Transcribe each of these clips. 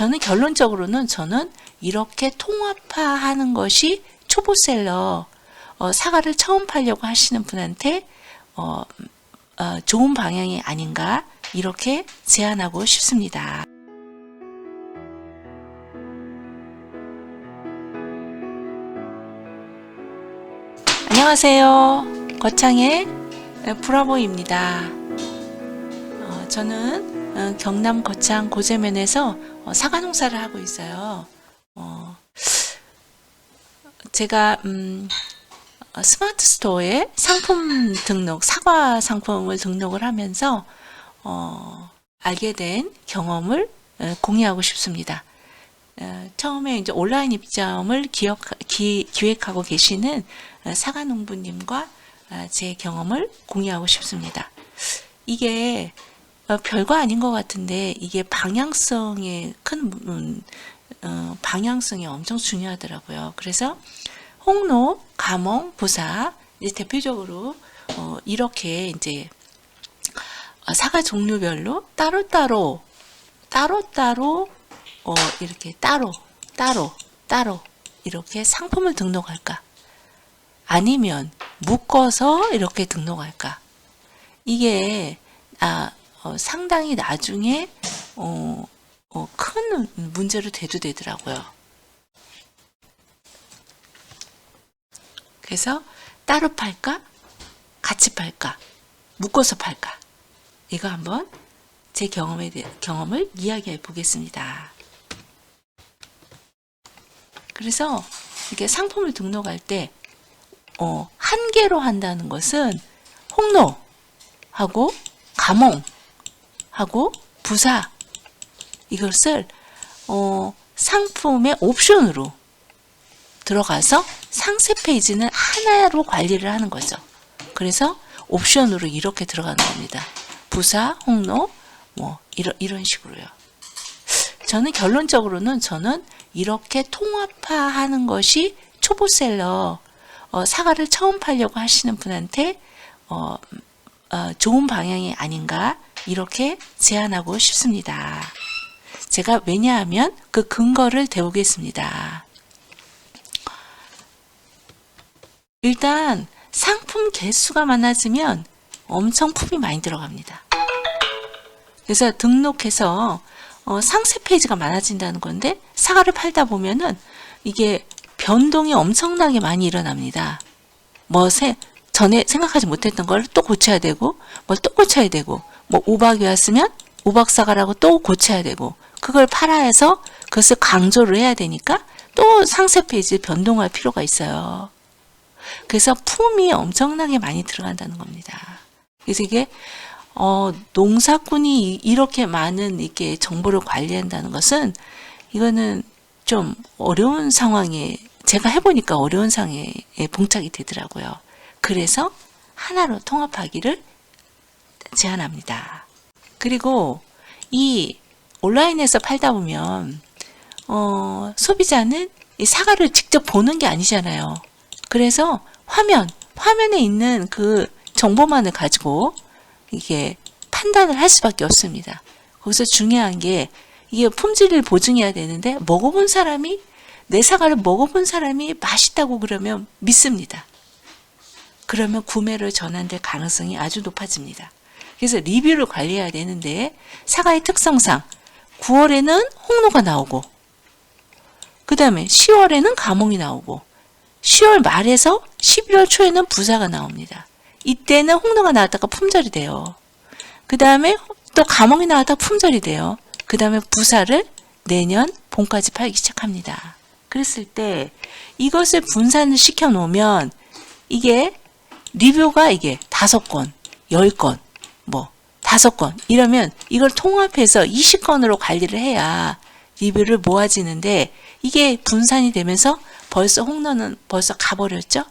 저는 결론적으로는 저는 이렇게 통합화하는 것이 초보셀러, 사과를 처음 팔려고 하시는 분한테 좋은 방향이 아닌가 이렇게 제안하고 싶습니다. 안녕하세요. 거창의 브라보입니다. 저는 경남 거창 고제면에서 사과 농사를 하고 있어요. 제가 스마트 스토어에 상품 등록, 사과 상품을 등록을 하면서 알게 된 경험을 공유하고 싶습니다. 처음에 이제 온라인 입점을 기획하고 계시는 사과 농부님과 제 경험을 공유하고 싶습니다. 이게 별거 아닌 것 같은데 이게 방향성이 엄청 중요하더라고요. 그래서 홍로, 가몽, 부사 이제 대표적으로 이렇게 이제 사과 종류별로 따로따로 이렇게 따로 이렇게 상품을 등록할까? 아니면 묶어서 이렇게 등록할까? 이게 상당히 나중에 큰 문제로 대두되더라고요. 그래서 따로 팔까? 같이 팔까? 묶어서 팔까? 이거 한번 제 경험을 이야기해 보겠습니다. 그래서 이렇게 상품을 등록할 때 한 개로 한다는 것은 홍로하고 가몽하고 부사 이것을 상품의 옵션으로 들어가서 상세 페이지는 하나로 관리를 하는 거죠. 그래서 옵션으로 이렇게 들어가는 겁니다. 부사, 홍로 뭐 이런 식으로요. 저는 결론적으로는 저는 이렇게 통합화하는 것이 초보셀러, 사과를 처음 팔려고 하시는 분한테 좋은 방향이 아닌가 이렇게 제안하고 싶습니다. 제가 왜냐하면 그 근거를 대보겠습니다. 일단 상품 개수가 많아지면 엄청 품이 많이 들어갑니다. 그래서 등록해서 상세 페이지가 많아진다는 건데 사과를 팔다 보면은 이게 변동이 엄청나게 많이 일어납니다. 전에 생각하지 못했던 걸 또 고쳐야 되고 뭘 또 고쳐야 되고 우박이 왔으면 우박 사과라고 또 고쳐야 되고 그걸 팔아야 해서 그것을 강조를 해야 되니까 또 상세 페이지 변동할 필요가 있어요. 그래서 품이 엄청나게 많이 들어간다는 겁니다. 그래서 이게 농사꾼이 이렇게 많은 이렇게 정보를 관리한다는 것은 이거는 좀 어려운 상황에 제가 해보니까 어려운 상황에 봉착이 되더라고요. 그래서 하나로 통합하기를 제안합니다. 그리고 이 온라인에서 팔다 보면 소비자는 이 사과를 직접 보는 게 아니잖아요. 그래서 화면에 있는 그 정보만을 가지고 이게 판단을 할 수밖에 없습니다. 거기서 중요한 게 이게 품질을 보증해야 되는데 내 사과를 먹어본 사람이 맛있다고 그러면 믿습니다. 그러면 구매를 전환될 가능성이 아주 높아집니다. 그래서 리뷰를 관리해야 되는데 사과의 특성상 9월에는 홍로가 나오고 그 다음에 10월에는 가몽이 나오고 10월 말에서 11월 초에는 부사가 나옵니다. 이때는 홍로가 나왔다가 품절이 돼요. 그 다음에 또 가몽이 나왔다가 품절이 돼요. 그 다음에 부사를 내년 봄까지 팔기 시작합니다. 그랬을 때 이것을 분산을 시켜 놓으면 이게 리뷰가 이게 5건, 10건, 5건 이러면 이걸 통합해서 20건으로 관리를 해야 리뷰를 모아지는데 이게 분산이 되면서 벌써 홍로는 벌써 가버렸죠?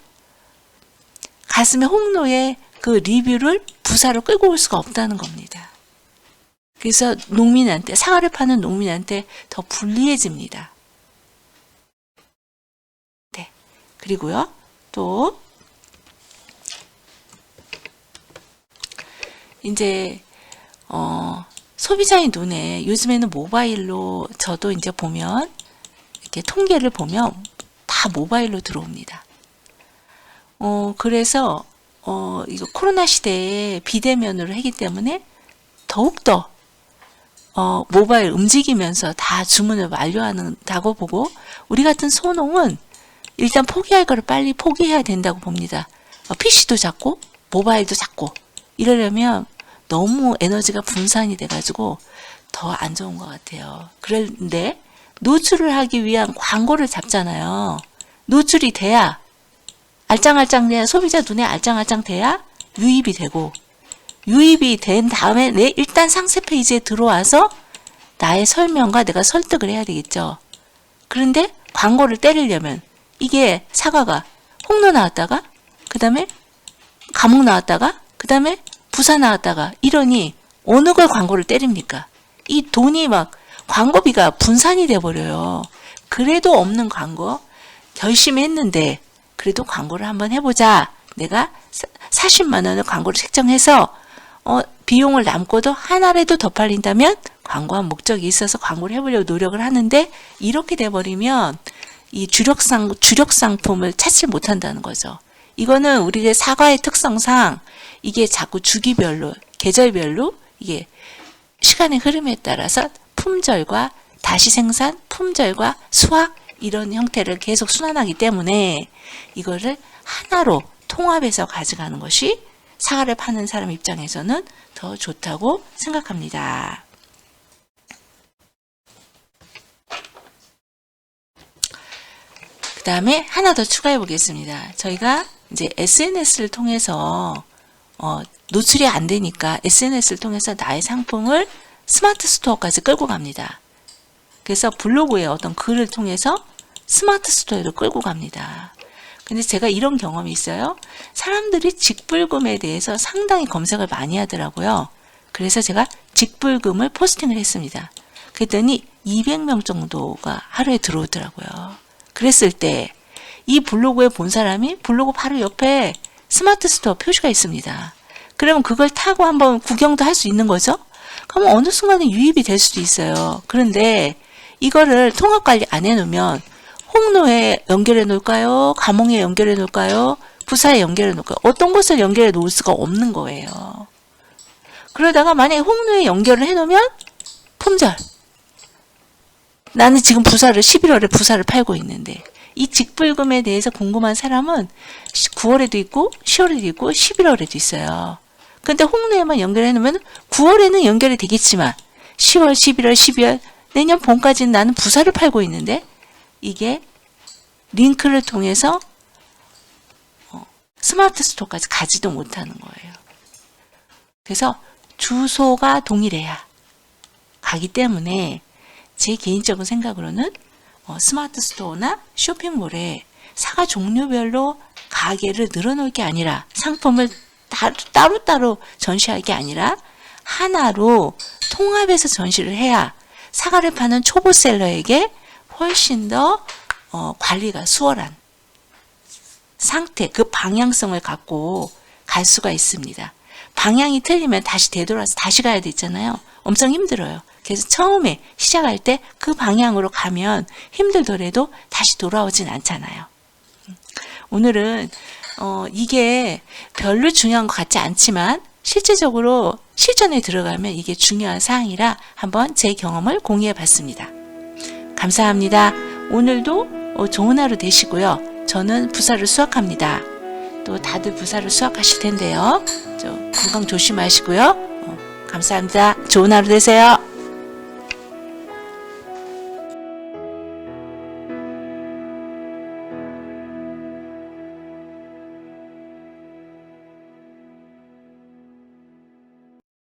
갔으면 홍로의 그 리뷰를 부사로 끌고 올 수가 없다는 겁니다. 그래서 사과를 파는 농민한테 더 불리해집니다. 네. 그리고요, 또, 이제, 소비자의 눈에 요즘에는 모바일로 저도 이제 보면 이렇게 통계를 보면 다 모바일로 들어옵니다. 그래서 이거 코로나 시대에 비대면으로 하기 때문에 더욱더 모바일 움직이면서 다 주문을 완료한다고 보고, 우리 같은 소농은 일단 포기할 거를 빨리 포기해야 된다고 봅니다. PC도 작고 모바일도 작고 이러려면 너무 에너지가 분산이 돼가지고 더 안 좋은 것 같아요. 그런데 노출을 하기 위한 광고를 잡잖아요. 노출이 돼야 알짱알짱 돼야, 소비자 눈에 알짱알짱 돼야 유입이 되고, 유입이 된 다음에 일단 상세 페이지에 들어와서 나의 설명과 내가 설득을 해야 되겠죠. 그런데 광고를 때리려면 이게 사과가 홍로 나왔다가 그 다음에 감옥 나왔다가 그 다음에 부사 나왔다가 이러니 어느 걸 광고를 때립니까? 이 돈이 막 광고비가 분산이 돼버려요. 그래도 없는 광고 결심했는데 그래도 광고를 한번 해보자. 내가 40만 원을 광고를 책정해서 비용을 남고도 하나라도 더 팔린다면 광고한 목적이 있어서 광고를 해보려고 노력을 하는데, 이렇게 돼버리면 이 주력 상품을 찾지 못한다는 거죠. 이거는 우리의 사과의 특성상 이게 자꾸 주기별로, 계절별로 이게 시간의 흐름에 따라서 품절과 다시 생산, 품절과 수확 이런 형태를 계속 순환하기 때문에 이거를 하나로 통합해서 가져가는 것이 사과를 파는 사람 입장에서는 더 좋다고 생각합니다. 그 다음에 하나 더 추가해 보겠습니다. 저희가 이제 SNS를 통해서 노출이 안 되니까 SNS를 통해서 나의 상품을 스마트 스토어까지 끌고 갑니다. 그래서 블로그에 어떤 글을 통해서 스마트 스토어로 끌고 갑니다. 근데 제가 이런 경험이 있어요. 사람들이 직불금에 대해서 상당히 검색을 많이 하더라고요. 그래서 제가 직불금을 포스팅을 했습니다. 그랬더니 200명 정도가 하루에 들어오더라고요. 그랬을 때 이 블로그에 본 사람이 블로그 바로 옆에 스마트 스토어 표시가 있습니다. 그러면 그걸 타고 한번 구경도 할 수 있는 거죠. 그럼 어느 순간에 유입이 될 수도 있어요. 그런데 이거를 통합 관리 안 해놓으면 홍로에 연결해 놓을까요? 감옥에 연결해 놓을까요? 부사에 연결해 놓을까요? 어떤 곳을 연결해 놓을 수가 없는 거예요. 그러다가 만약에 홍로에 연결을 해 놓으면 품절. 나는 지금 11월에 부사를 팔고 있는데, 이 직불금에 대해서 궁금한 사람은 9월에도 있고 10월에도 있고 11월에도 있어요. 근데 홍로에만 연결해 놓으면 9월에는 연결이 되겠지만 10월, 11월, 12월 내년 봄까지는 나는 부사를 팔고 있는데 이게 링크를 통해서 스마트 스토어까지 가지도 못하는 거예요. 그래서 주소가 동일해야 가기 때문에 제 개인적인 생각으로는 스마트 스토어나 쇼핑몰에 사과 종류별로 가게를 늘어놓을 게 아니라, 상품을 따로따로 전시할 게 아니라 하나로 통합해서 전시를 해야 사과를 파는 초보셀러에게 훨씬 더 관리가 수월한 상태, 그 방향성을 갖고 갈 수가 있습니다. 방향이 틀리면 다시 되돌아서 다시 가야 되잖아요. 엄청 힘들어요. 그래서 처음에 시작할 때 그 방향으로 가면 힘들더라도 다시 돌아오진 않잖아요. 오늘은 이게 별로 중요한 것 같지 않지만 실질적으로 실전에 들어가면 이게 중요한 사항이라 한번 제 경험을 공유해 봤습니다. 감사합니다. 오늘도 좋은 하루 되시고요. 저는 부사를 수확합니다. 또 다들 부사를 수확하실 텐데요. 건강 조심하시고요. 감사합니다. 좋은 하루 되세요.